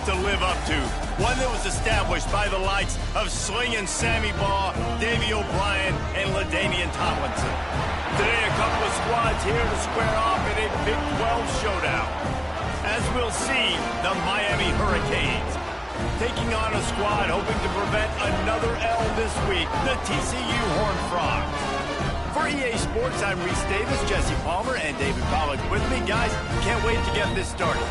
to live up to. One that was established by the likes of Slingin' Sammy Baugh, Davey O'Brien, and LaDainian Tomlinson. Today, a couple of squads here to square off in a Big 12 showdown. As we'll see, the Miami Hurricanes taking on a squad hoping to prevent another L this week, the TCU Horned Frogs. For EA Sports, I'm Reese Davis, Jesse Palmer, and David Pollack with me. Guys, can't wait to get this started.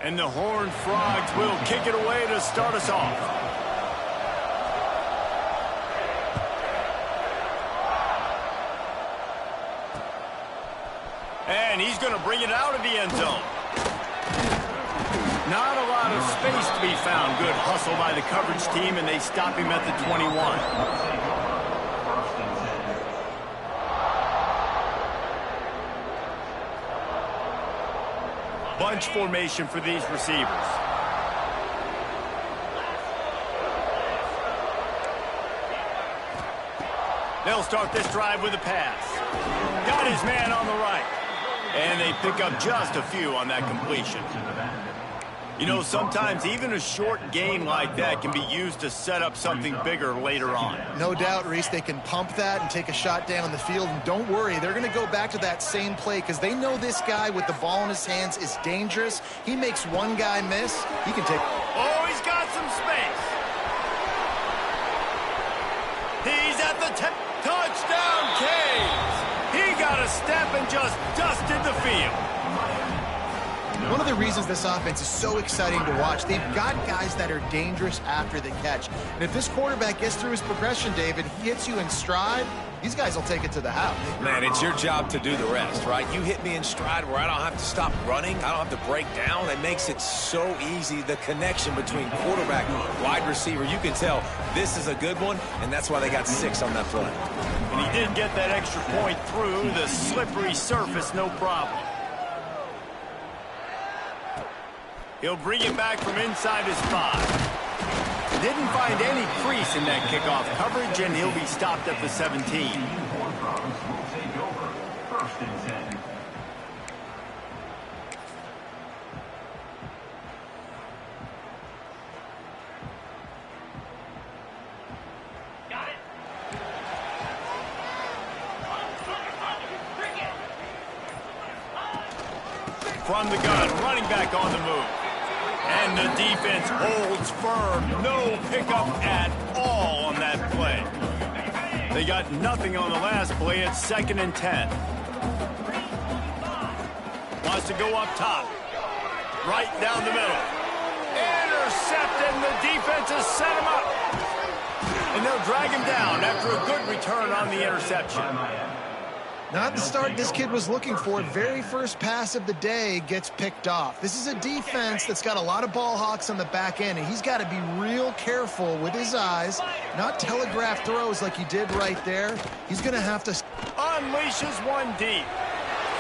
And the Horned Frogs will kick it away to start us off. And he's going to bring it out of the end zone. Not a lot of space to be found. Good hustle by the coverage team, and they stop him at the 21. Bunch formation for these receivers. They'll start this drive with a pass. Got his man on the right. And they pick up just a few on that completion. You know, sometimes even a short gain like that can be used to set up something bigger later on. No doubt, Reese, they can pump that and take a shot down the field. And don't worry, they're going to go back to that same play because they know this guy with the ball in his hands is dangerous. He makes one guy miss, he can take... Oh, he's got some space. He's at the touchdown Canes. He got a step and just dusted the field. One of the reasons this offense is so exciting to watch, they've got guys that are dangerous after the catch. And if this quarterback gets through his progression, David, he hits you in stride, these guys will take it to the house. Man, it's your job to do the rest, right? You hit me in stride where I don't have to stop running. I don't have to break down. It makes it so easy, the connection between quarterback and wide receiver. You can tell this is a good one, and that's why they got 6 on that play. And he did get that extra point through the slippery surface, no problem. He'll bring it back from inside his 5. Didn't find any crease in that kickoff coverage, and he'll be stopped at the 17. From the gun, running back on the move. And the defense holds firm. No pickup at all on that play. They got nothing on the last play. It's 2nd and 10. Wants to go up top. Right down the middle. Intercepted, and the defense has set him up. And they'll drag him down after a good return on the interception. Not the start this kid was looking for. Very first pass of the day gets picked off. This is a defense that's got a lot of ball hawks on the back end, and he's got to be real careful with his eyes, not telegraph throws like he did right there. He's going to have to... Unleashes one deep.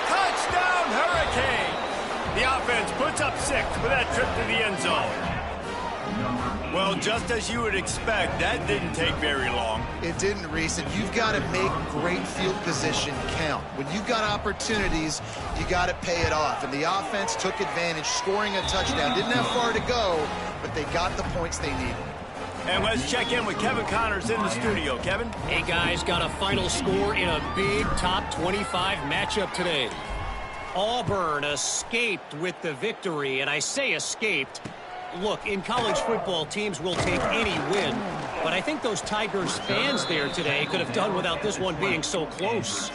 Touchdown, Hurricanes! The offense puts up 6 for that trip to the end zone. Well, just as you would expect, that didn't take very long. It didn't, Reese, and you've got to make great field position count. When you've got opportunities, you got to pay it off. And the offense took advantage, scoring a touchdown. Didn't have far to go, but they got the points they needed. And let's check in with Kevin Connors in the studio. Kevin? Hey, guys, got a final score in a big top 25 matchup today. Auburn escaped with the victory, and I say escaped. Look, in college football, teams will take any win, but I think those Tigers fans there today could have done without this one being so close.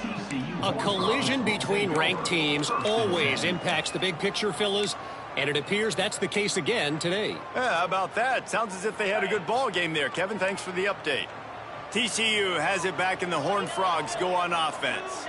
A collision between ranked teams always impacts the big picture, fellas, and it appears that's the case again today. Yeah, how about that? Sounds as if they had a good ball game there, Kevin. Thanks for the update. TCU has it back, and the Horned Frogs go on offense.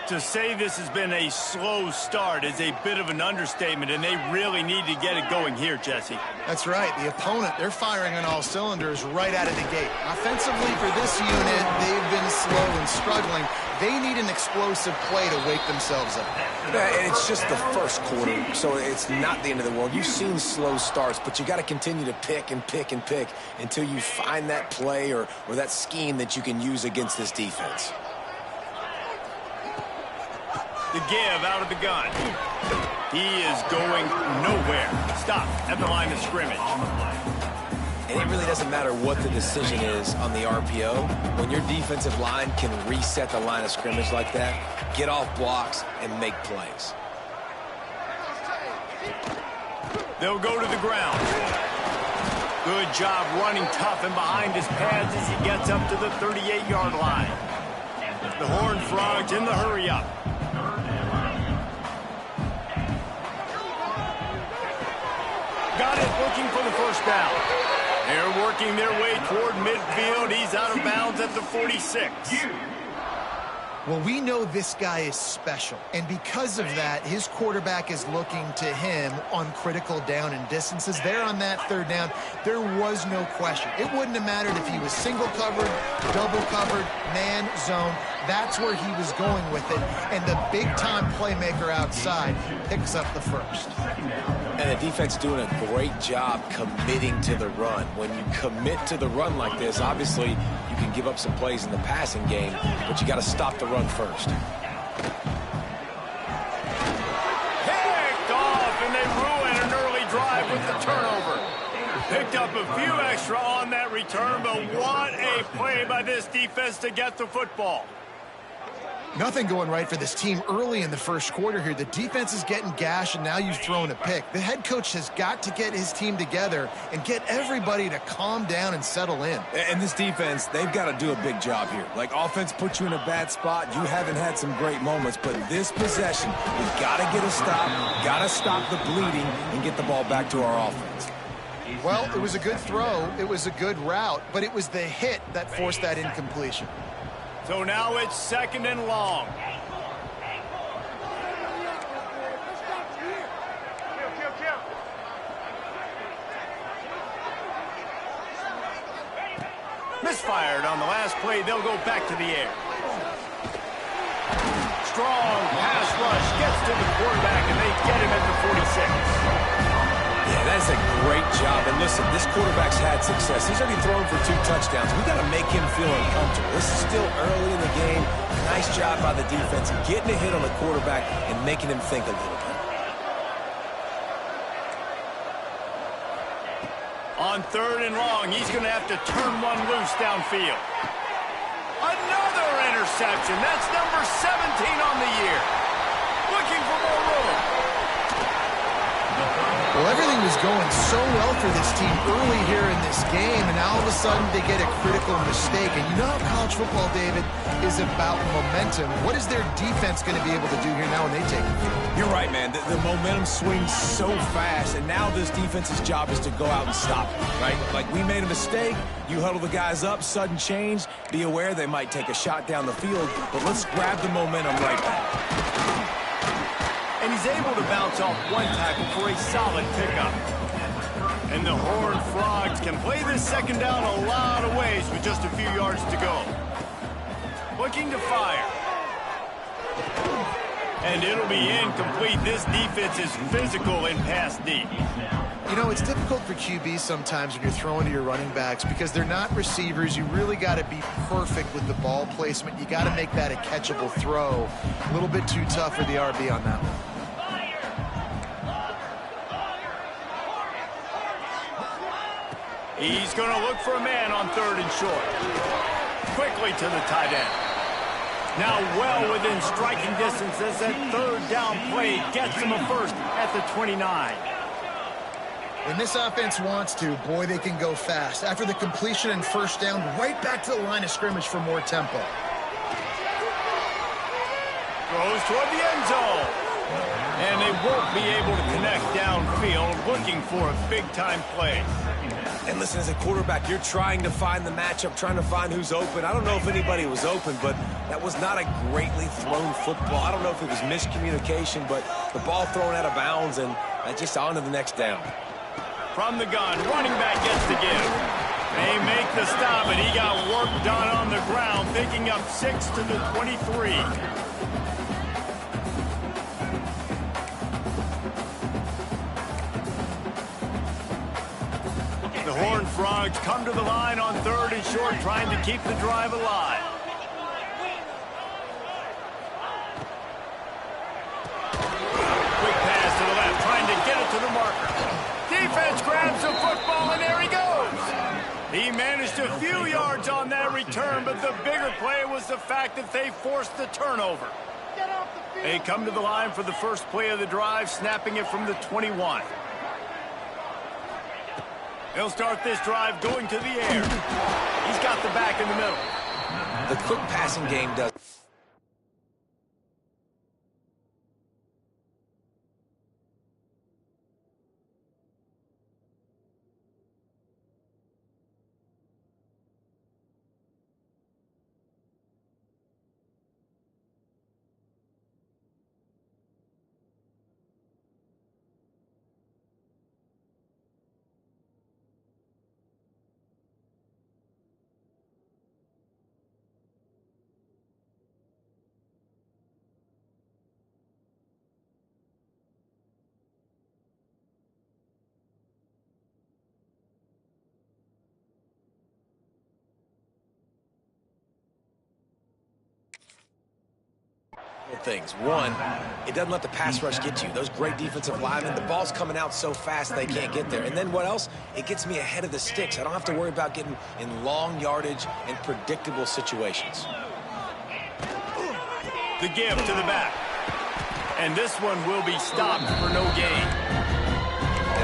To say this has been a slow start is a bit of an understatement, and they really need to get it going here, Jesse. That's right. The opponent, they're firing on all cylinders right out of the gate. Offensively for this unit, they've been slow and struggling. They need an explosive play to wake themselves up. Yeah, and it's just the first quarter, so it's not the end of the world. You've seen slow starts, but you got to continue to pick and pick and pick until you find that play or that scheme that you can use against this defense. The give out of the gun. He is going nowhere. Stop at the line of scrimmage. And it really doesn't matter what the decision is on the RPO. When your defensive line can reset the line of scrimmage like that, get off blocks and make plays. They'll go to the ground. Good job running tough and behind his pads as he gets up to the 38-yard line. The Horned Frogs in the hurry-up. Got it, looking for the first down. They're working their way toward midfield. He's out of bounds at the 46. Well, we know this guy is special, and because of that, his quarterback is looking to him on critical down and distances. There on that third down, there was no question. It wouldn't have mattered if he was single covered, double covered, man, zone. That's where he was going with it, and the big-time playmaker outside picks up the first. And the defense doing a great job committing to the run. When you commit to the run like this, obviously you can give up some plays in the passing game, but you got to stop the run first. Picked off, and they ruin an early drive with the turnover. Picked up a few extra on that return, but what a play by this defense to get the football. Nothing going right for this team early in the first quarter here. The defense is getting gashed, and now you've thrown a pick. The head coach has got to get his team together and get everybody to calm down and settle in. And this defense, they've got to do a big job here. Like, offense puts you in a bad spot. You haven't had some great moments, but this possession, we've got to get a stop, got to stop the bleeding, and get the ball back to our offense. Well, it was a good throw. It was a good route, but it was the hit that forced that incompletion. So now it's second and long. Misfired on the last play. They'll go back to the air. Strong pass rush gets to the quarterback, and they get him at the 46. Yeah, that's a great job. And listen, this quarterback's had success. He's already thrown for 2 touchdowns. We got to make him feel uncomfortable. This is still early in the game. Nice job by the defense, getting a hit on the quarterback and making him think a little bit. On third and long, he's going to have to turn one loose downfield. Another interception. That's number 17 on the year. Looking for more room. Well, everything was going so well for this team early here in this game, and now all of a sudden they get a critical mistake. And you know how college football, David, is about momentum. What is their defense going to be able to do here now when they take it? You're right, man. The momentum swings so fast, and now this defense's job is to go out and stop it, right? Like, we made a mistake. You huddle the guys up, sudden change. Be aware they might take a shot down the field, but let's grab the momentum right back. And he's able to bounce off one tackle for a solid pickup. And the Horned Frogs can play this second down a lot of ways with just a few yards to go. Looking to fire. And it'll be incomplete. This defense is physical in pass deep. You know, it's difficult for QBs sometimes when you're throwing to your running backs because they're not receivers. You really got to be perfect with the ball placement. You got to make that a catchable throw. A little bit too tough for the RB on that one. He's going to look for a man on third and short. Quickly to the tight end. Now well within striking distance as that third down play gets him a first at the 29. When this offense wants to, boy, they can go fast. After the completion and first down, right back to the line of scrimmage for more tempo. Throws toward the end zone. And they won't be able to connect downfield, looking for a big-time play. And listen, as a quarterback, you're trying to find the matchup, trying to find who's open. I don't know if anybody was open, but that was not a greatly thrown football. I don't know if it was miscommunication, but the ball thrown out of bounds and just on to the next down. From the gun, running back gets the give. They make the stop, and he got work done on the ground, picking up 6 to the 23. The Horned Frogs come to the line on 3rd and short, trying to keep the drive alive. Quick pass to the left, trying to get it to the marker. Defense grabs the football, and there he goes. He managed a few yards on that return, but the bigger play was the fact that they forced the turnover. They come to the line for the first play of the drive, snapping it from the 21. He'll start this drive going to the air. He's got the back in the middle. The quick passing game does. Things. One, it doesn't let the pass rush get you. Those great defensive linemen, the ball's coming out so fast they can't get there. And then what else? It gets me ahead of the sticks. I don't have to worry about getting in long yardage and predictable situations. The give to the back. And this one will be stopped for no gain.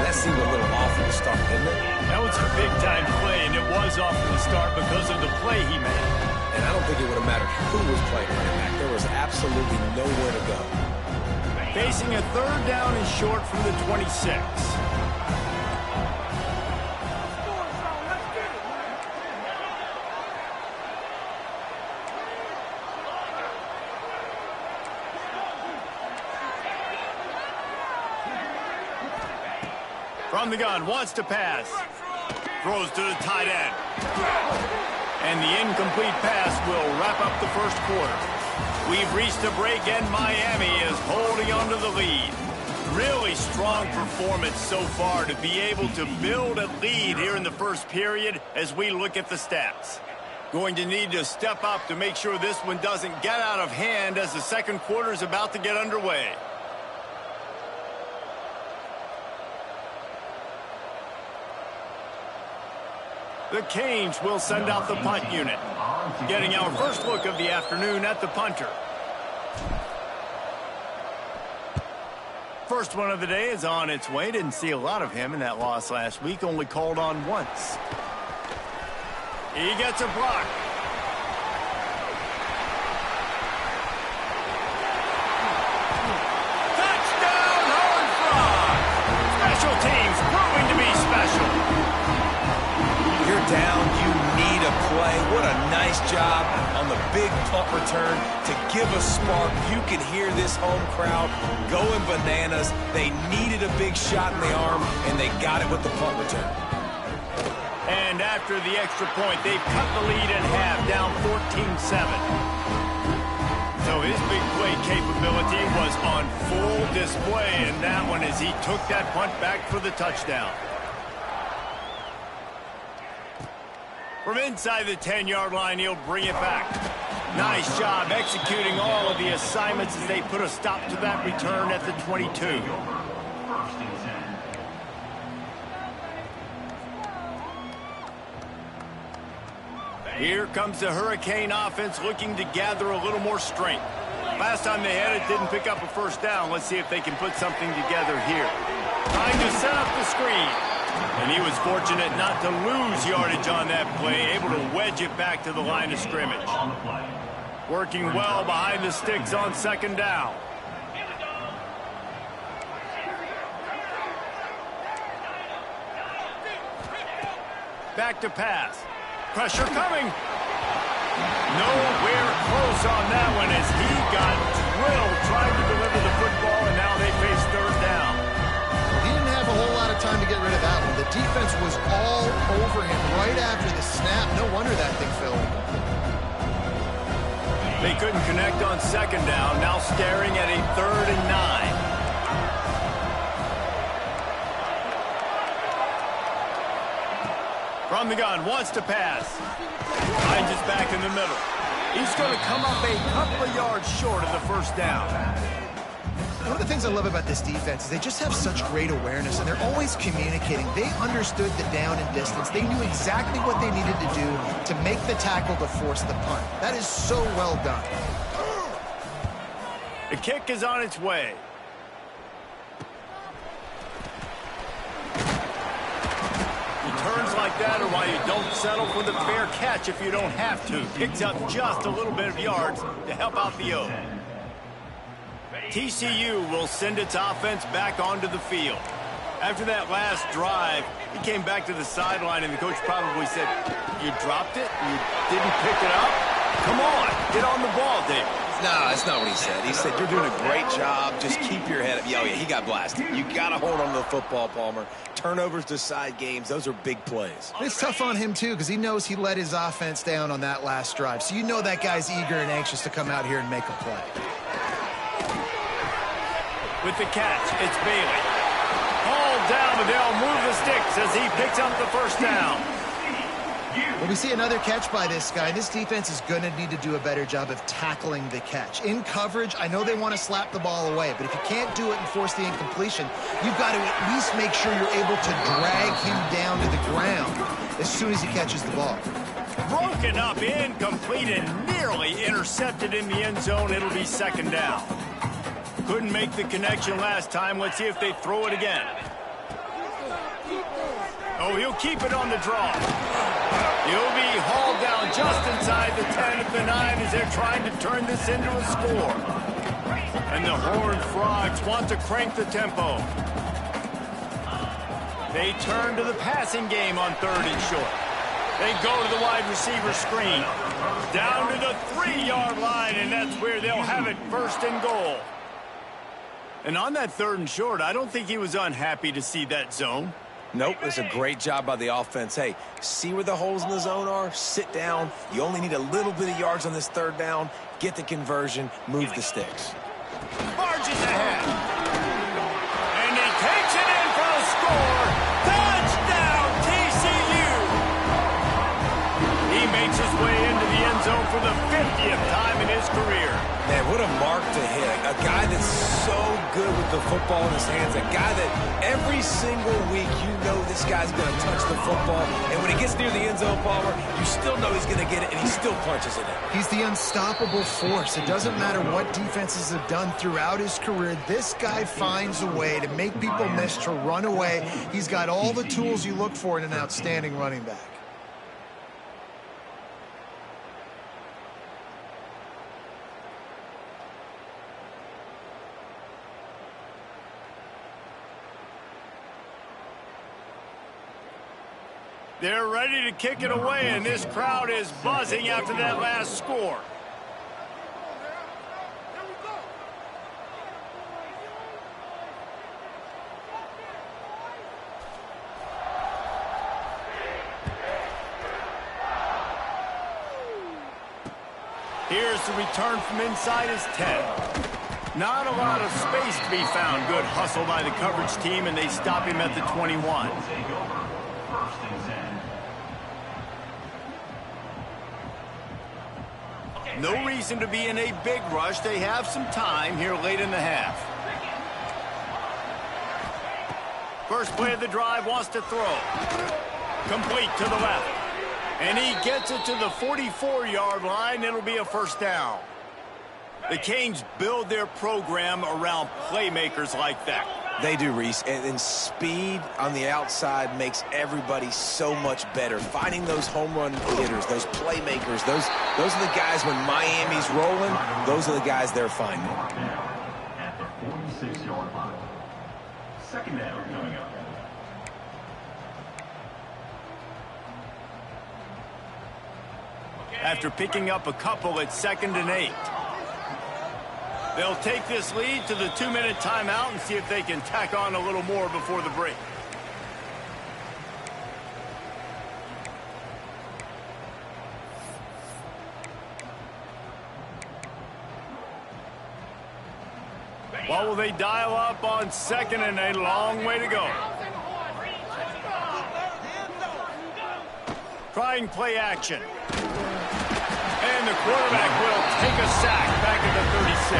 And that seemed a little off at the start, didn't it? That was a big-time play, and it was off at the start because of the play he made. And I don't think it would have mattered who was playing running back. There was absolutely nowhere to go. Facing a 3rd down and short from the 26. From the gun, wants to pass. Throws to the tight end. And the incomplete pass will wrap up the first quarter. We've reached a break, and Miami is holding on to the lead. Really strong performance so far to be able to build a lead here in the first period as we look at the stats. Going to need to step up to make sure this one doesn't get out of hand as the second quarter is about to get underway. The Canes will send out the punt unit. Getting our first look of the afternoon at the punter. First one of the day is on its way. Didn't see a lot of him in that loss last week. Only called on once. He gets a block. Touchdown, Horned Frogs! Special teams proving to be special. You're down, you need a play. What a nice job on the big punt return to give a spark. You can hear this home crowd going bananas. They needed a big shot in the arm, and they got it with the punt return. And after the extra point, they've cut the lead in half, down 14-7. So his big play capability was on full display in that one as he took that punt back for the touchdown. From inside the 10-yard line, he'll bring it back. Nice job executing all of the assignments as they put a stop to that return at the 22. Here comes the Hurricane offense looking to gather a little more strength. Last time they had it, didn't pick up a first down. Let's see if they can put something together here. Trying to set up the screen. And he was fortunate not to lose yardage on that play, able to wedge it back to the line of scrimmage. Working well behind the sticks on second down. back to pass. Pressure coming. Nowhere close on that one as he got drilled trying to deliver the football, and now they face third down. He didn't have a whole lot of time to get rid of that one. The defense was all over him right after the snap. No wonder that thing fell. They couldn't connect on second down, now staring at a 3rd and 9. From the gun, wants to pass. Finds his back in the middle. He's going to come up a couple of yards short of the first down. One of the things I love about this defense is they just have such great awareness, and they're always communicating. They understood the down and distance. They knew exactly what they needed to do to make the tackle to force the punt. That is so well done. The kick is on its way. Turns like that are why you don't settle for the fair catch if you don't have to. Picks up just a little bit of yards to help out the O. TCU will send its offense back onto the field. After that last drive, he came back to the sideline, and the coach probably said, "You dropped it? You didn't pick it up? Come on, get on the ball, David." No, that's not what he said. He said, "You're doing a great job. Just keep your head up." Oh, yeah, he got blasted. You got to hold on to the football, Palmer. Turnovers decide games. Those are big plays. It's tough on him, too, because he knows he let his offense down on that last drive. So you know that guy's eager and anxious to come out here and make a play. With the catch, it's Bailey. Hauled down, but they'll move the sticks as he picks up the first down. Well, we see another catch by this guy. This defense is going to need to do a better job of tackling the catch. In coverage, I know they want to slap the ball away, but if you can't do it and force the incompletion, you've got to at least make sure you're able to drag him down to the ground as soon as he catches the ball. Broken up, incomplete, and nearly intercepted in the end zone. It'll be second down. Couldn't make the connection last time. Let's see if they throw it again. Oh, he'll keep it on the draw. He'll be hauled down just inside the 10 at the 9 as they're trying to turn this into a score. And the Horned Frogs want to crank the tempo. They turn to the passing game on 3rd and short. They go to the wide receiver screen. Down to the 3-yard line, and that's where they'll have it, 1st and goal. And on that 3rd and short, I don't think he was unhappy to see that zone. Nope, it's a great job by the offense. Hey, see where the holes in the zone are? Sit down. You only need a little bit of yards on this 3rd down. Get the conversion. Move the sticks. Barges ahead. And he takes it in for the score. Touchdown, TCU. He makes his way into the end zone for the 50th time in his career. Man, what a mark to hit. A guy that's so good with the football in his hands. A guy that every single week you know this guy's going to touch the football. And when he gets near the end zone, Palmer, you still know he's going to get it, and he still punches it in. He's the unstoppable force. It doesn't matter what defenses have done throughout his career. This guy finds a way to make people miss, to run away. He's got all the tools you look for in an outstanding running back. They're ready to kick it away, and this crowd is buzzing after that last score. Here's the return from inside his 10. Not a lot of space to be found. Good hustle by the coverage team, and they stop him at the 21. No reason to be in a big rush. They have some time here late in the half. First play of the drive, wants to throw. Complete to the left. And he gets it to the 44-yard line. It'll be a first down. The Canes build their program around playmakers like that. They do, Reese, and speed on the outside makes everybody so much better. Finding those home run hitters, those playmakers, those are the guys when Miami's rolling, those are the guys they're finding. At the 46-yard line. Second down coming up. after picking up a couple at 2nd and 8. They'll take this lead to the 2-minute timeout and see if they can tack on a little more before the break. What will they dial up on 2nd and a long way to go? Trying play action. And the quarterback will take a sack back at the 36.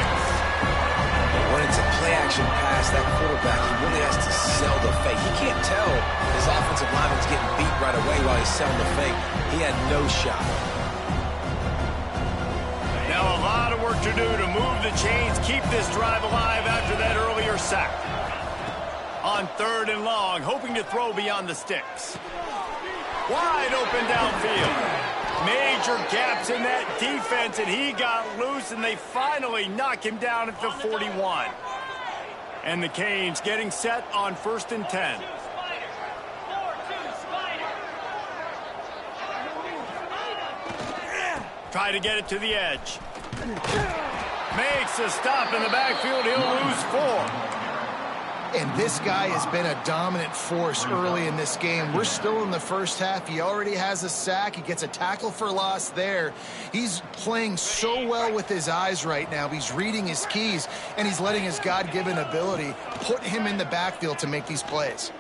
When it's a play-action pass, that quarterback, he really has to sell the fake. He can't tell his offensive lineman's getting beat right away while he's selling the fake. He had no shot. Now a lot of work to do to move the chains, keep this drive alive after that earlier sack. On 3rd and long, hoping to throw beyond the sticks. Wide open downfield. Major gaps in that defense, and he got loose, and they finally knock him down at the 41. And the Canes getting set on 1st and 10. Try to get it to the edge. Makes a stop in the backfield. He'll lose 4. And this guy has been a dominant force early in this game. We're still in the first half. He already has a sack. He gets a tackle for loss there. He's playing so well with his eyes right now. He's reading his keys, and he's letting his God-given ability put him in the backfield to make these plays.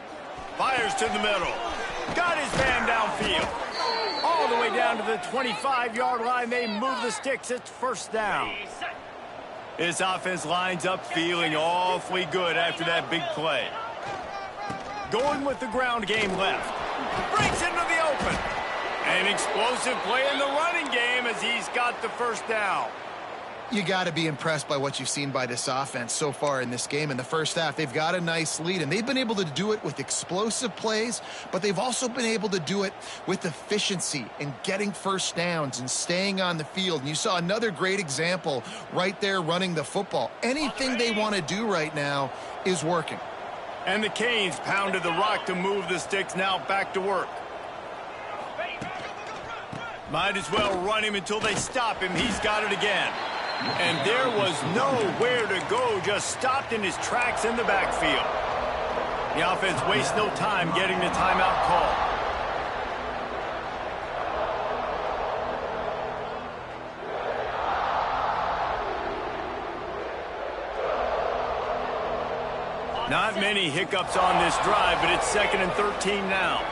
Fires to the middle. Got his man downfield. All the way down to the 25-yard line. They move the sticks. It's 1st down. This offense lines up feeling awfully good after that big play. Going with the ground game left. Breaks into the open. An explosive play in the running game as he's got the 1st down. You got to be impressed by what you've seen by this offense so far in this game. In the first half, they've got a nice lead, and they've been able to do it with explosive plays, but they've also been able to do it with efficiency and getting 1st downs and staying on the field. And you saw another great example right there running the football. Anything they want to do right now is working. And the Canes pounded the rock to move the sticks, now back to work. Might as well run him until they stop him. He's got it again. And there was nowhere to go, just stopped in his tracks in the backfield. The offense wastes no time getting the timeout call. Not many hiccups on this drive, but it's 2nd and 13 now.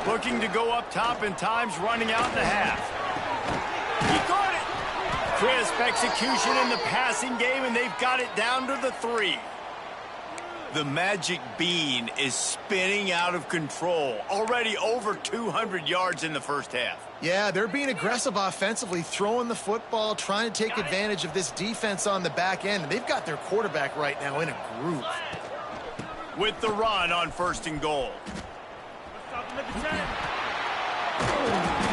Looking to go up top, and time's running out in the half. He caught it. Crisp execution in the passing game, and they've got it down to the 3. The magic bean is spinning out of control. Already over 200 yards in the first half. Yeah, they're being aggressive offensively, throwing the football, trying to take advantage of this defense on the back end. And they've got their quarterback right now in a groove. With the run on 1st and goal.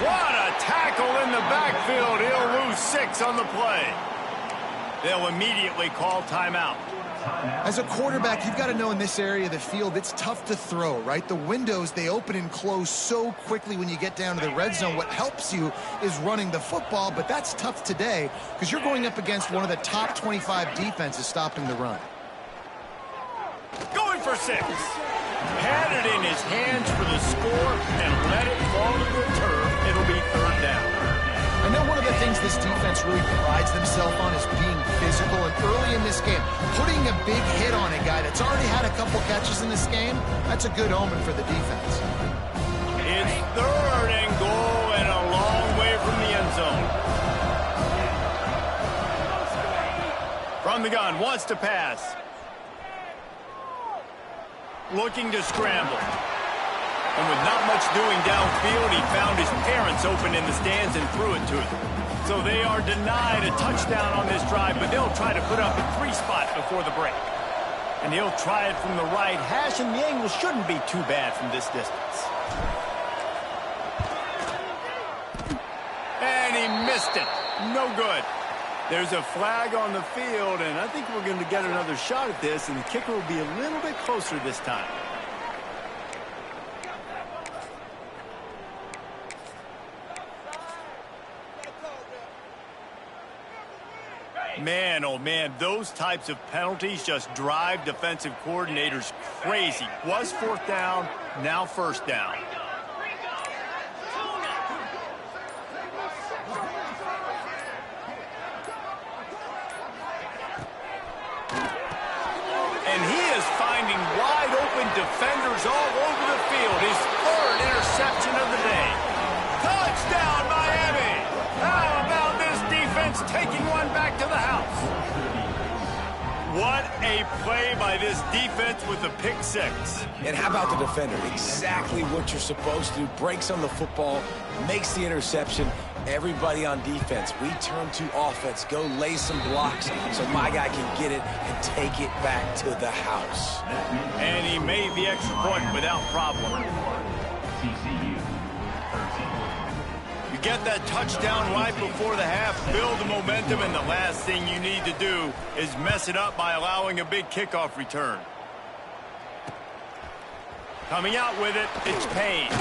What a tackle in the backfield. He'll lose 6 on the play. They'll immediately call timeout. As a quarterback, you've got to know in this area of the field, it's tough to throw, right? The windows, they open and close so quickly when you get down to the red zone. What helps you is running the football, but that's tough today because you're going up against one of the top 25 defenses stopping the run. Going for 6. Had it in his hands for the score and let it fall to the turf. It'll be 3rd down. I know one of the things this defense really prides themselves on is being physical, and early in this game, putting a big hit on a guy that's already had a couple catches in this game, that's a good omen for the defense. It's 3rd and goal and a long way from the end zone. From the gun, wants to pass. Looking to scramble. And with not much doing downfield, he found his parents open in the stands and threw it to them. So they are denied a touchdown on this drive, but they'll try to put up a 3 spot before the break. And he'll try it from the right hash, and the angle shouldn't be too bad from this distance. And he missed it. No good. There's a flag on the field, and I think we're going to get another shot at this, and the kicker will be a little bit closer this time. Man, oh man, those types of penalties just drive defensive coordinators crazy. Was fourth down, now first down. And he is finding wide open defenders all over the field. His third interception of the day. Touchdown, Miami! How about this defense taking one back to the house? What a play by this defense with the pick six. And how about the defender? Exactly what you're supposed to do. Breaks on the football, makes the interception. Everybody on defense, we turn to offense. Go lay some blocks so my guy can get it and take it back to the house. And he made the extra point without problem. TCU 13. You get that touchdown right before the half, build the momentum, and the last thing you need to do is mess it up by allowing a big kickoff return. Coming out with it, it's Payne.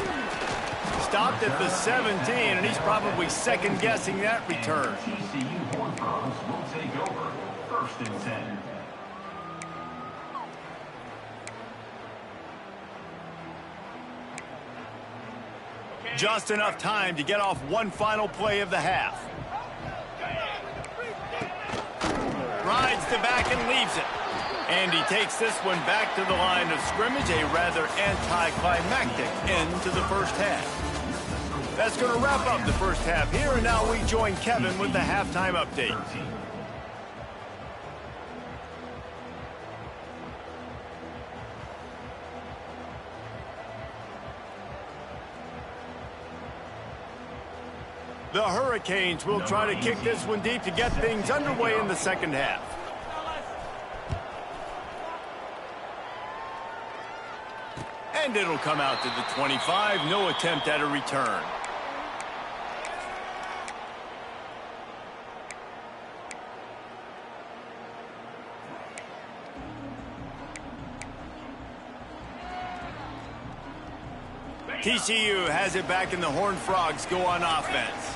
Stopped at the 17, and he's probably second-guessing that return. TCU Horned Frogs will take over. 1st and 10. Just enough time to get off one final play of the half. Rides the back and leaves it. And he takes this one back to the line of scrimmage, a rather anticlimactic end to the first half. That's going to wrap up the first half here, and now we join Kevin with the halftime update. The Hurricanes will try to kick this one deep to get things underway in the second half. And it'll come out to the 25. No attempt at a return. TCU has it back, and the Horned Frogs go on offense.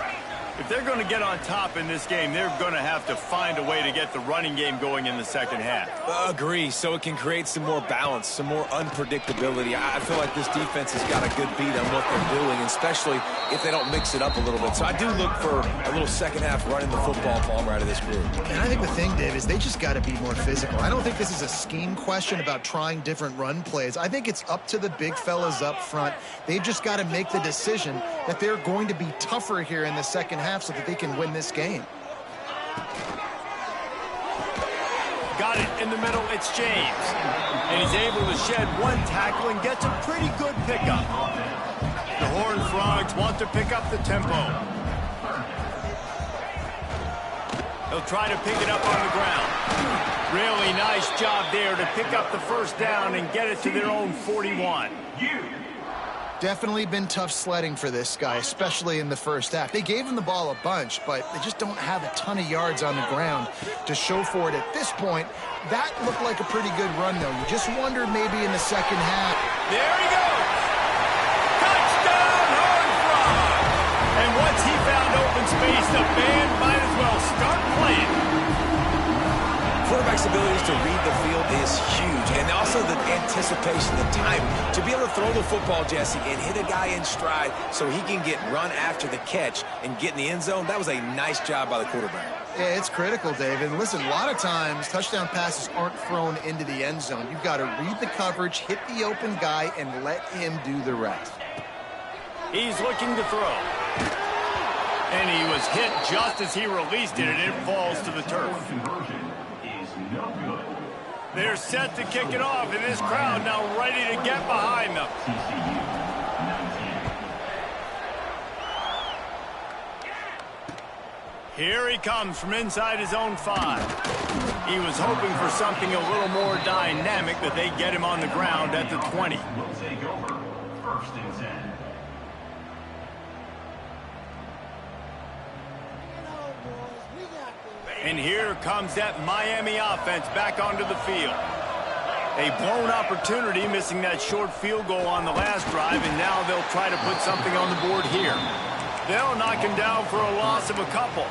If they're going to get on top in this game, they're going to have to find a way to get the running game going in the second half. Agree, so it can create some more balance, some more unpredictability. I feel like this defense has got a good beat on what they're doing, especially if they don't mix it up a little bit. So I do look for a little second half running the football ball out of this group. And I think the thing, Dave, is they just got to be more physical. I don't think this is a scheme question about trying different run plays. I think it's up to the big fellas up front. They've just got to make the decision that they're going to be tougher here in the second half so that they can win this game. Got it in the middle, it's James. And he's able to shed one tackle and gets a pretty good pickup. The Horned Frogs want to pick up the tempo. They'll try to pick it up on the ground. Really nice job there to pick up the first down and get it to their own 41. Definitely been tough sledding for this guy, especially in the first half. They gave him the ball a bunch, but they just don't have a ton of yards on the ground to show for it at this point. That looked like a pretty good run, though. You just wonder maybe in the second half. There he goes! Touchdown, Horned Frog! And once he found open space, the band might as well start playing. Quarterback's abilities to read the field is huge, and also the anticipation, the time to be able to throw the football, Jesse, and hit a guy in stride so he can get run after the catch and get in the end zone. That was a nice job by the quarterback. Yeah, it's critical, Dave. And listen, a lot of times touchdown passes aren't thrown into the end zone. You've got to read the coverage, hit the open guy, and let him do the rest. He's looking to throw. And he was hit just as he released it, and it falls to the turf. No good. They're set to kick it off, and this crowd now ready to get behind them. TCU 19. Here he comes from inside his own 5. He was hoping for something a little more dynamic, but they get him on the ground at the 20. Will take over. 1st and 10. And here comes that Miami offense back onto the field. A blown opportunity, missing that short field goal on the last drive, and now they'll try to put something on the board here. They'll knock him down for a loss of a couple.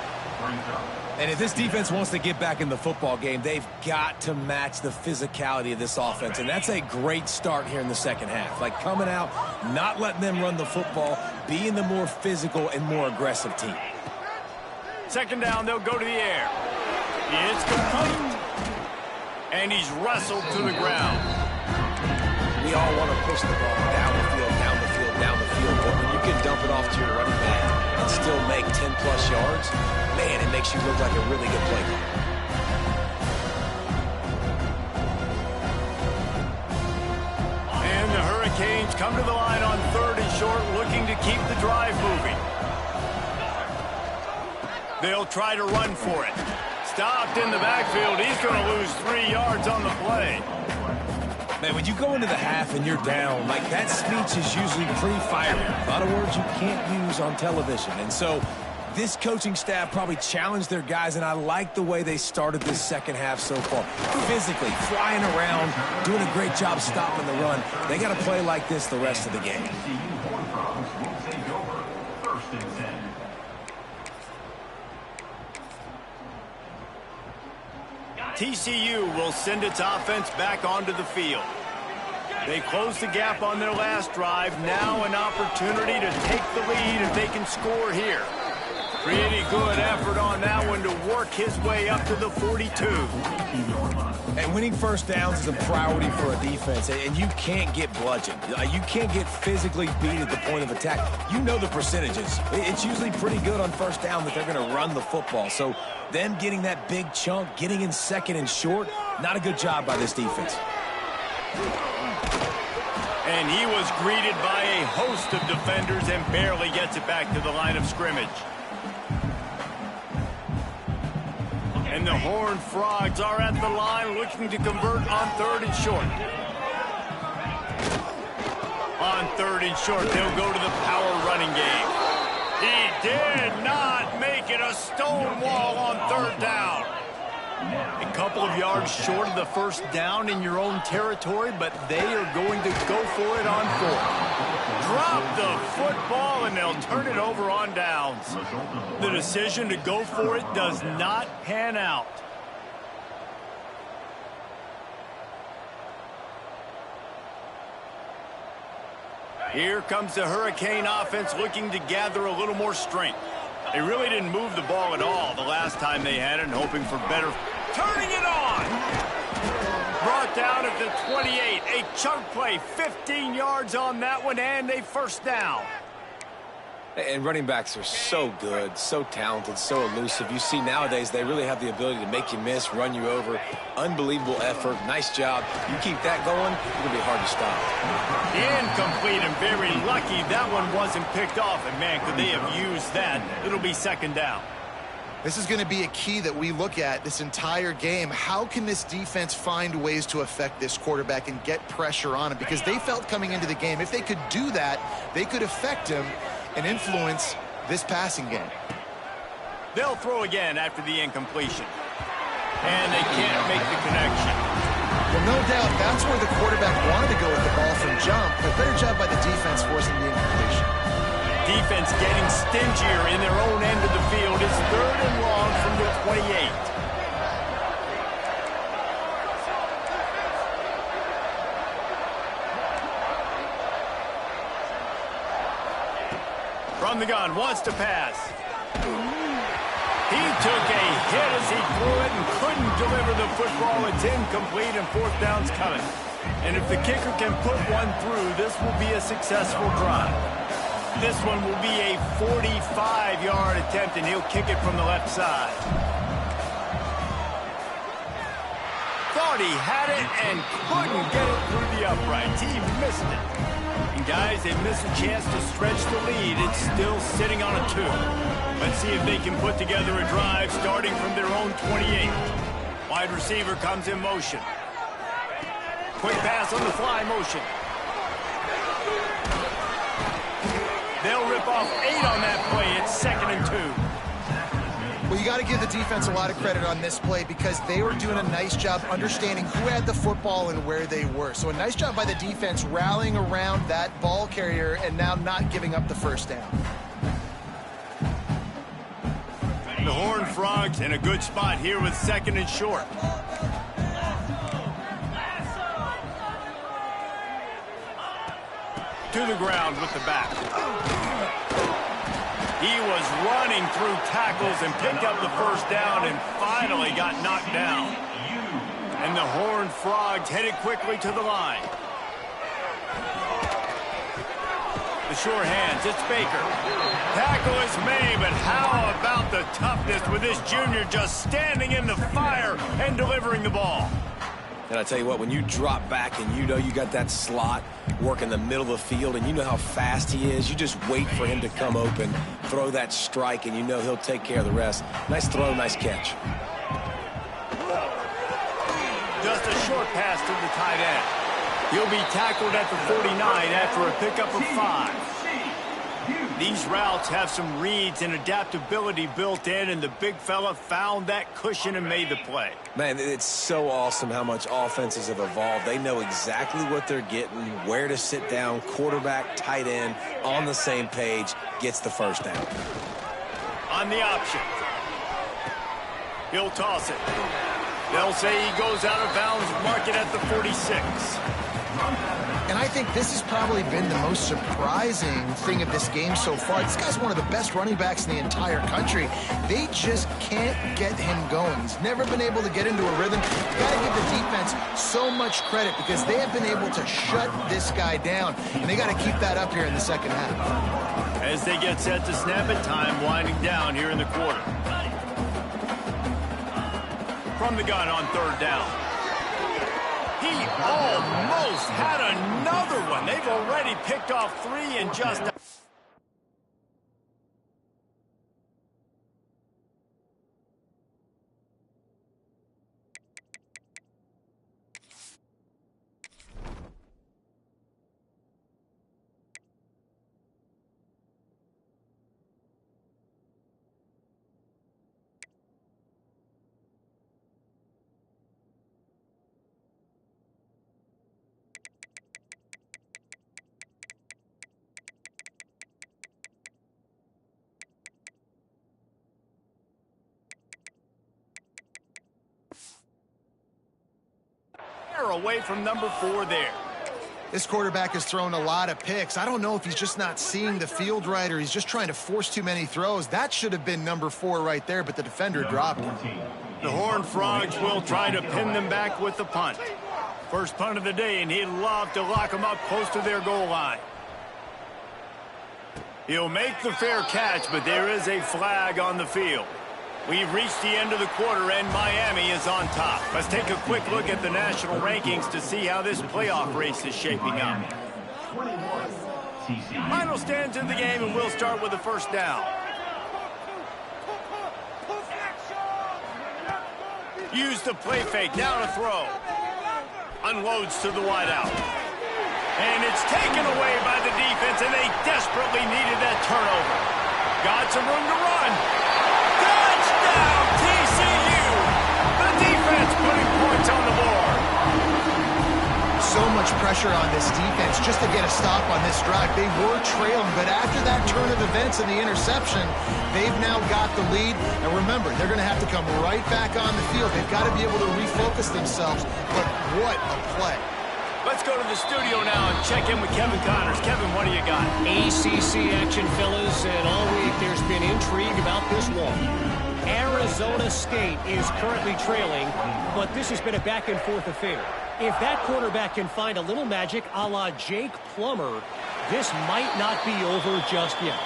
And if this defense wants to get back in the football game, they've got to match the physicality of this offense. And that's a great start here in the second half. Like coming out, not letting them run the football, being the more physical and more aggressive team. Second down, they'll go to the air. It's complete. And he's wrestled to the ground. We all want to push the ball down the field, down the field, down the field. But when you can dump it off to your running back and still make 10-plus yards, man, it makes you look like a really good play caller. And the Hurricanes come to the line on 3rd and short, looking to keep the drive moving. They'll try to run for it. Stopped in the backfield. He's going to lose 3 yards on the play. Man, when you go into the half and you're down, like that speech is usually pretty fiery. A lot of words you can't use on television. And so this coaching staff probably challenged their guys, and I like the way they started this second half so far. Physically, flying around, doing a great job stopping the run. They got to play like this the rest of the game. TCU Horned Frogs will take over. 1st and 10. TCU will send its offense back onto the field. They closed the gap on their last drive. Now an opportunity to take the lead if they can score here. Pretty good effort on that one to work his way up to the 42. And winning first downs is a priority for a defense, and you can't get bludgeoned. You can't get physically beat at the point of attack. You know the percentages. It's usually pretty good on first down that they're going to run the football. So them getting that big chunk, getting in 2nd and short, not a good job by this defense. And he was greeted by a host of defenders and barely gets it back to the line of scrimmage. And the Horned Frogs are at the line looking to convert on 3rd and short. On 3rd and short, they'll go to the power running game. He did not make it a stone wall on 3rd down. A couple of yards short of the first down in your own territory, but they are going to go for it on 4th. Drop the football, and they'll turn it over on downs. The decision to go for it does not pan out. Here comes the Hurricane offense looking to gather a little more strength. They really didn't move the ball at all the last time they had it, and hoping for better. Turning it on! Brought down at the 28. A chunk play, 15 yards on that one, and a first down. And running backs are so good, so talented, so elusive. You see nowadays they really have the ability to make you miss, run you over. Unbelievable effort. Nice job. You keep that going, it'll be hard to stop. Incomplete, and very lucky that one wasn't picked off. And, man, could they have used that? It'll be 2nd down. This is going to be a key that we look at this entire game. How can this defense find ways to affect this quarterback and get pressure on him? Because they felt coming into the game, if they could do that, they could affect him and influence this passing game. They'll throw again after the incompletion. And they can't make the connection. Well, no doubt that's where the quarterback wanted to go with the ball from jump, but better job by the defense forcing the incompletion. Defense getting stingier in their own end of the field. It's 3rd and long from the 28. From the gun, wants to pass. He took a hit as he threw it and couldn't deliver the football. It's incomplete, and 4th down's coming. And if the kicker can put one through, this will be a successful drive. This one will be a 45-yard attempt, and he'll kick it from the left side. Thought he had it and couldn't get it through the uprights. He missed it. And guys, they miss a chance to stretch the lead. It's still sitting on a 2. Let's see if they can put together a drive starting from their own 28. Wide receiver comes in motion. Quick pass on the fly motion. They'll rip off 8 on that play. It's 2nd and 2. Well, you got to give the defense a lot of credit on this play because they were doing a nice job understanding who had the football and where they were. So a nice job by the defense rallying around that ball carrier and now not giving up the first down. The The Horned Frogs in a good spot here with 2nd and short. To the ground with the back. He was running through tackles and picked up the first down and finally got knocked down. And the Horned Frogs headed quickly to the line. The sure hands, it's Baker. Tackle is made, but how about the toughness with this junior just standing in the fire and delivering the ball? And I tell you what, when you drop back and you know you got that slot work in the middle of the field and you know how fast he is, you just wait for him to come open, throw that strike, and you know he'll take care of the rest. Nice throw, nice catch. Just a short pass to the tight end. He'll be tackled at the 49 after a pickup of 5. These routes have some reads and adaptability built in, and the big fella found that cushion and made the play. Man, it's so awesome how much offenses have evolved. They know exactly what they're getting, where to sit down, quarterback, tight end, on the same page, gets the first down. On the option. He'll toss it. They'll say he goes out of bounds, mark it at the 46. And I think this has probably been the most surprising thing of this game so far. This guy's one of the best running backs in the entire country. They just can't get him going. He's never been able to get into a rhythm. You've got to give the defense so much credit because they have been able to shut this guy down. And they got to keep that up here in the second half. As they get set to snap it, time winding down here in the quarter. From the gun on 3rd down. He almost had another one. They've already picked off 3 in just a... away from number 4 there. This quarterback has thrown a lot of picks. I don't know if he's just not seeing the field right or he's just trying to force too many throws. That should have been number 4 right there, but the defender dropped it. The Horned Frogs will try to pin them back with the punt. First punt of the day, and he'd love to lock them up close to their goal line. He'll make the fair catch, but there is a flag on the field. We've reached the end of the quarter, and Miami is on top. Let's take a quick look at the national rankings to see how this playoff race is shaping up. Final stands in the game, and we'll start with the first down. Use the play fake, down a throw. Unloads to the wideout. And it's taken away by the defense, and they desperately needed that turnover. Got some room to run. Touchdown, TCU! The defense putting points on the board. So much pressure on this defense just to get a stop on this drive. They were trailing, but after that turn of events and the interception, they've now got the lead. And remember, they're going to have to come right back on the field. They've got to be able to refocus themselves. But what a play. Let's go to the studio now and check in with Kevin Connors. Kevin, what do you got? ACC action, fellas, and all week there's been intrigue about this one. Arizona State is currently trailing, but this has been a back-and-forth affair. If that quarterback can find a little magic a la Jake Plummer, this might not be over just yet.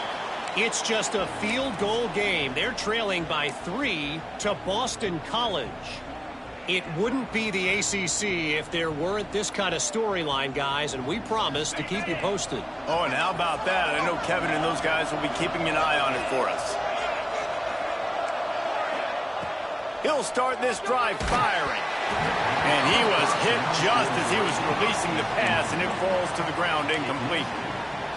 It's just a field goal game. They're trailing by 3 to Boston College. It wouldn't be the ACC if there weren't this kind of storyline, guys, and we promise to keep you posted. Oh, and how about that? I know Kevin and those guys will be keeping an eye on it for us. He'll start this drive firing. And he was hit just as he was releasing the pass, and it falls to the ground incomplete.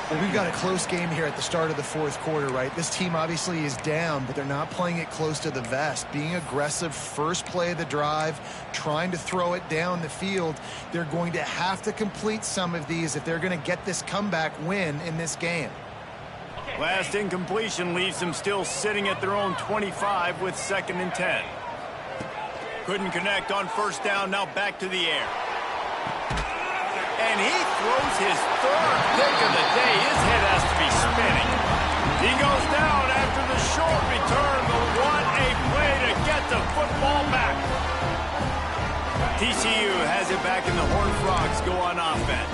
Well, we've got a close game here at the start of the 4th quarter, right? This team obviously is down, but they're not playing it close to the vest. Being aggressive, first play of the drive, trying to throw it down the field. They're going to have to complete some of these if they're going to get this comeback win in this game. Last incompletion leaves them still sitting at their own 25 with 2nd and 10. Couldn't connect on first down, now back to the air. And he throws his 3rd pick of the day. His head has to be spinning. He goes down after the short return, but what a play to get the football back. TCU has it back, and the Horned Frogs go on offense.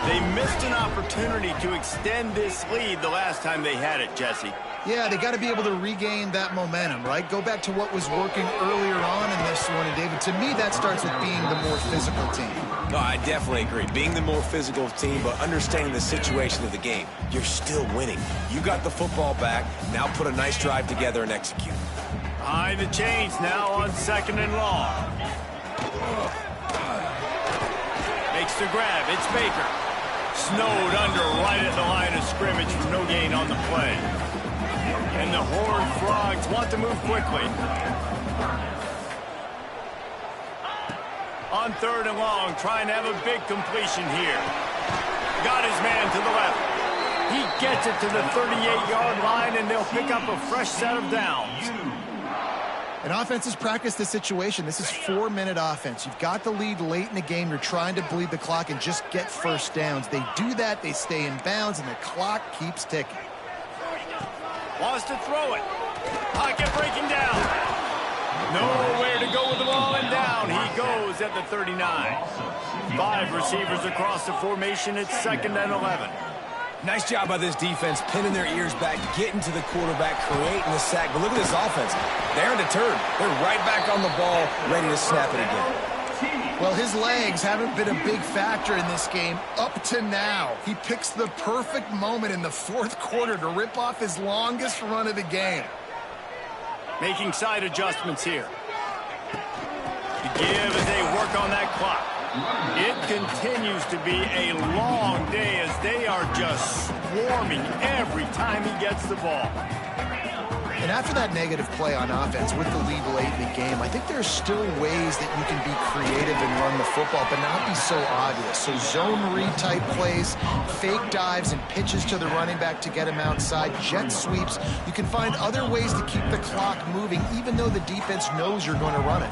They missed an opportunity to extend this lead the last time they had it, Jesse. Yeah, they got to be able to regain that momentum, right? Go back to what was working earlier on in this one. And, David, to me, that starts with being the more physical team. No, I definitely agree. Being the more physical team, but understanding the situation of the game. You're still winning. You got the football back. Now put a nice drive together and execute. Behind the chains now on 2nd and long. Makes the grab. It's Baker. Snowed under right at the line of scrimmage for no gain on the play. And the Horned Frogs want to move quickly. On 3rd and long, trying to have a big completion here. Got his man to the left. He gets it to the 38-yard line, and they'll pick up a fresh set of downs. And offenses practice the situation. This is 4-minute offense. You've got the lead late in the game. You're trying to bleed the clock and just get first downs. They do that, they stay in bounds, and the clock keeps ticking. Wants to throw it. Pocket breaking down. Nowhere to go with the ball, and down he goes at the 39. 5 receivers across the formation. It's 2nd and 11. Nice job by this defense, pinning their ears back, getting to the quarterback, creating the sack. But look at this offense. They're undeterred. They're right back on the ball, ready to snap it again. Well, his legs haven't been a big factor in this game up to now. He picks the perfect moment in the 4th quarter to rip off his longest run of the game. Making side adjustments here. To give as they work on that clock. It continues to be a long day as they are just swarming every time he gets the ball. And after that negative play on offense with the lead late in the game, I think there's still ways that you can be creative and run the football, but not be so obvious. So zone read type plays, fake dives and pitches to the running back to get him outside, jet sweeps. You can find other ways to keep the clock moving, even though the defense knows you're going to run it.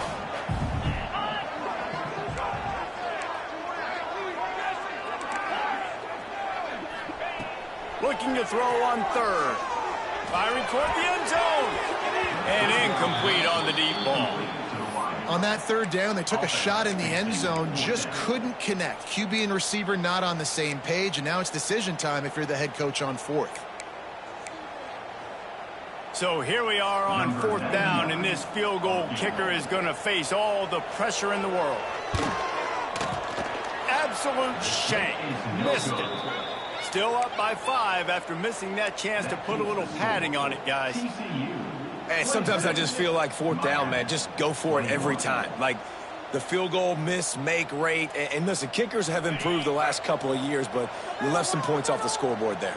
Looking to throw on 3rd. Firing toward the end zone. And incomplete on the deep ball. On that 3rd down, they took a shot in the end zone, just couldn't connect. QB and receiver not on the same page, and now it's decision time if you're the head coach on 4th. So here we are on 4th down, and this field goal kicker is going to face all the pressure in the world. Absolute shank. Missed it. Still up by 5 after missing that chance to put a little padding on it, guys. Hey, sometimes I just feel like 4th down, man. Just go for it every time. Like the field goal miss, make rate. And listen, kickers have improved the last couple of years, but you left some points off the scoreboard there.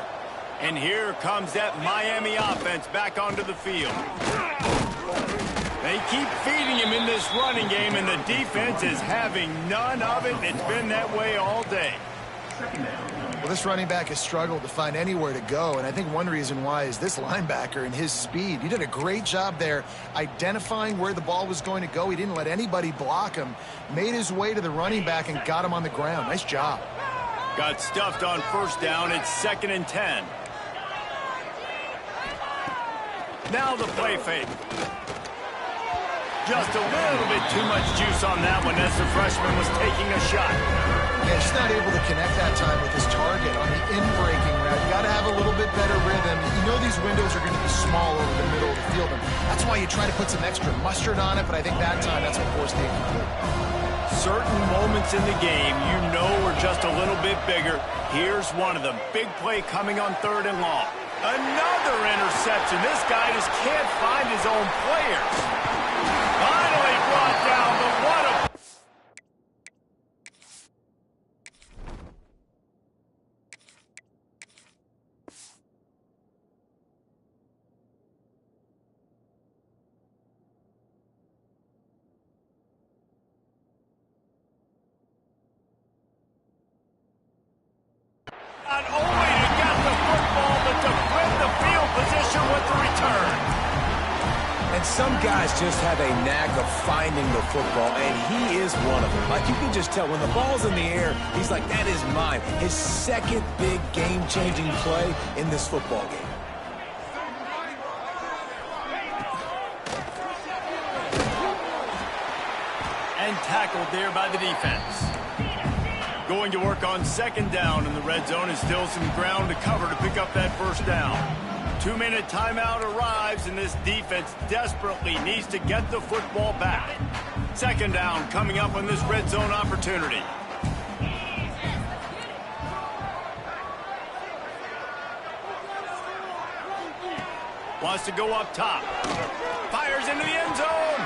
And here comes that Miami offense back onto the field. They keep feeding him in this running game, and the defense is having none of it. It's been that way all day. Well, this running back has struggled to find anywhere to go, and I think one reason why is this linebacker and his speed. He did a great job there identifying where the ball was going to go. He didn't let anybody block him, made his way to the running back and got him on the ground. Nice job. Got stuffed on 1st down. It's 2nd and 10. Now the play fake. Just a little bit too much juice on that one as the freshman was taking a shot. Yeah, just not able to connect that time with his target on the in-breaking route. You got to have a little bit better rhythm. You know these windows are going to be small over the middle of the field, and that's why you try to put some extra mustard on it, but I think that time that's what forced the incomplete. Certain moments in the game you know are just a little bit bigger. Here's one of them. Big play coming on 3rd and long. Another interception. This guy just can't find his own players. Finally brought down, but what a... Not only to get the football, but to flip the Some guys just have a knack of finding the football, and he is one of them. Like, you can just tell when the ball's in the air, he's like, that is mine. His second big game-changing play in this football game. And tackled there by the defense. Going to work on second down in the red zone, and still some ground to cover to pick up that first down. 2-minute timeout arrives, and this defense desperately needs to get the football back. Second down coming up on this red zone opportunity. Wants to go up top. Fires into the end zone.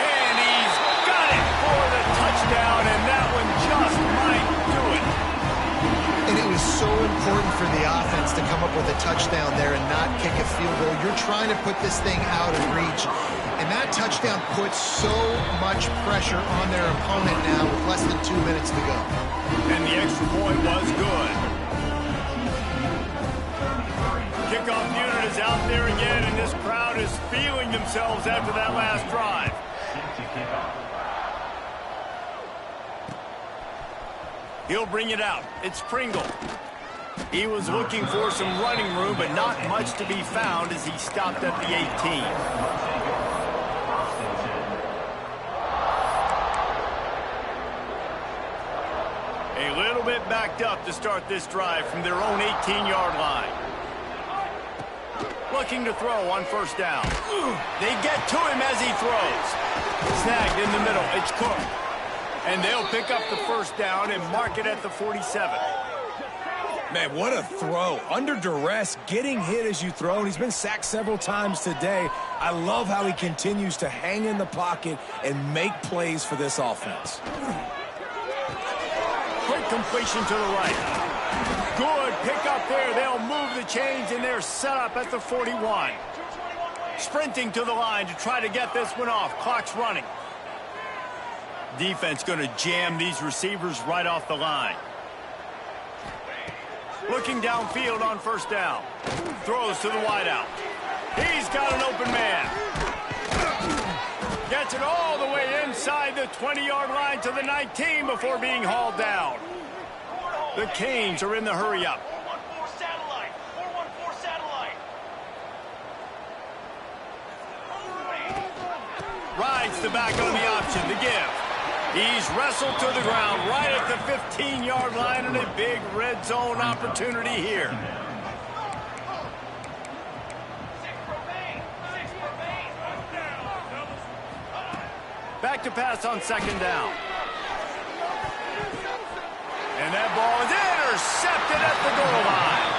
And he's got it for the touchdown, and that one just might do it. And it was so important for the offense to come up with a touchdown there and not kick a field goal. You're trying to put this thing out of reach. And that touchdown puts so much pressure on their opponent now with less than 2 minutes to go. And the extra point was good. Kickoff unit is out there again, and this crowd is feeling themselves after that last drive. He'll bring it out. It's Pringle. He was looking for some running room, but not much to be found as he stopped at the 18. A little bit backed up to start this drive from their own 18-yard line. Looking to throw on first down. They get to him as he throws. Snagged in the middle. It's Cook. And they'll pick up the first down and mark it at the 47. Man, what a throw. Under duress, getting hit as you throw, and he's been sacked several times today. I love how he continues to hang in the pocket and make plays for this offense. Quick completion to the right. Good pick up there. They'll move the chains, and they're set up at the 41. Sprinting to the line to try to get this one off. Clock's running. Defense going to jam these receivers right off the line. Looking downfield on first down. Throws to the wideout. He's got an open man. Gets it all the way inside the 20-yard line to the 19 before being hauled down. The Canes are in the hurry-up. 414 satellite. 414 satellite. Rides the back on the option. The give. He's wrestled to the ground right at the 15-yard line, and a big red zone opportunity here. Back to pass on second down. And that ball is intercepted at the goal line.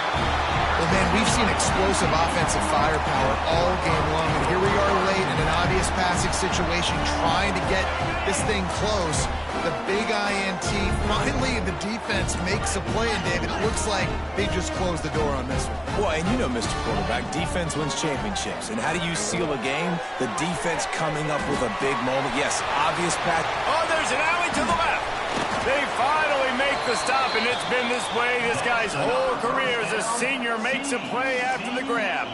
Well, man, we've seen explosive offensive firepower all game long, and here we are late in an obvious passing situation trying to get this thing close. The big INT, finally the defense makes a play, and David, it looks like they just closed the door on this one. Well, and you know, Mr. Quarterback, defense wins championships. And how do you seal a game? The defense coming up with a big moment. Yes, obvious pass. Oh, there's an alley to the left. They finally make the stop, and it's been this way this guy's whole career as a senior makes a play after the grab.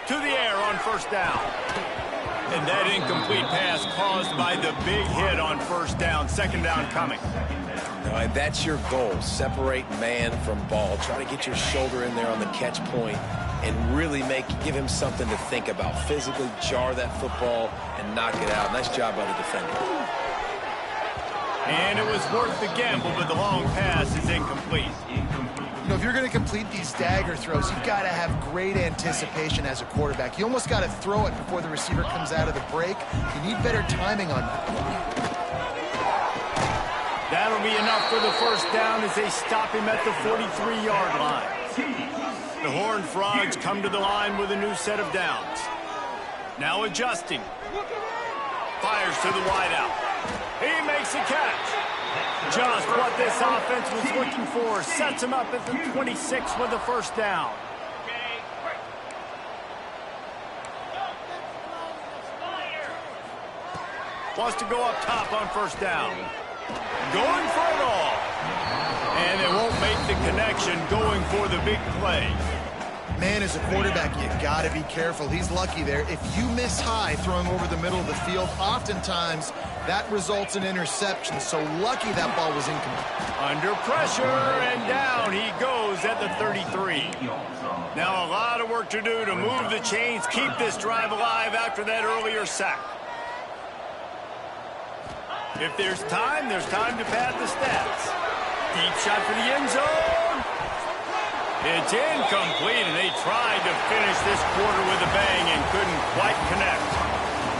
To the air on first down. And that incomplete pass caused by the big hit on first down. Second down coming. No, and that's your goal. Separate man from ball. Try to get your shoulder in there on the catch point and really give him something to think about. Physically jar that football and knock it out. Nice job by the defender. And it was worth the gamble, but the long pass is incomplete. You know, if you're going to complete these dagger throws, you've got to have great anticipation as a quarterback. You almost got to throw it before the receiver comes out of the break. You need better timing on that. That'll be enough for the first down as they stop him at the 43-yard line. The Horned Frogs come to the line with a new set of downs. Now adjusting. Fires to the wideout. He makes a catch. Just what this offense was looking for. Sets him up at the 26 with the first down. Wants to go up top on first down. Going for it all. And they won't make the connection going for the big play. Man, as a quarterback, you got to be careful. He's lucky there. If you miss high throwing over the middle of the field, oftentimes that results in interception. So lucky that ball was incomplete. Under pressure, and down he goes at the 33. Now a lot of work to do to move the chains, keep this drive alive after that earlier sack. If there's time to pad the stats. Deep shot for the end zone. It's incomplete, and they tried to finish this quarter with a bang and couldn't quite connect.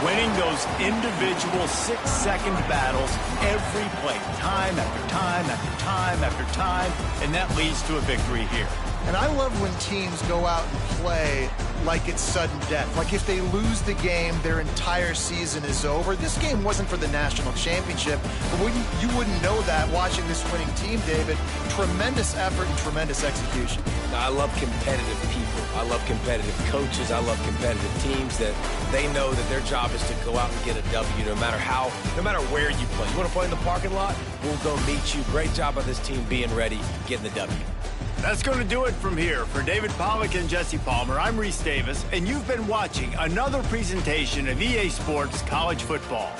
Winning those individual 6-second battles every play, time after time after time after time, and that leads to a victory here. And I love when teams go out and play like it's sudden death. Like if they lose the game, their entire season is over. This game wasn't for the national championship, but you wouldn't know that watching this winning team, David. Tremendous effort and tremendous execution. I love competitive people. I love competitive coaches. I love competitive teams that they know that their job is to go out and get a W no matter where you play. You want to play in the parking lot? We'll go meet you. Great job by this team being ready, getting the W. That's going to do it from here. For David Pollack and Jesse Palmer, I'm Reese Davis, and you've been watching another presentation of EA Sports College Football.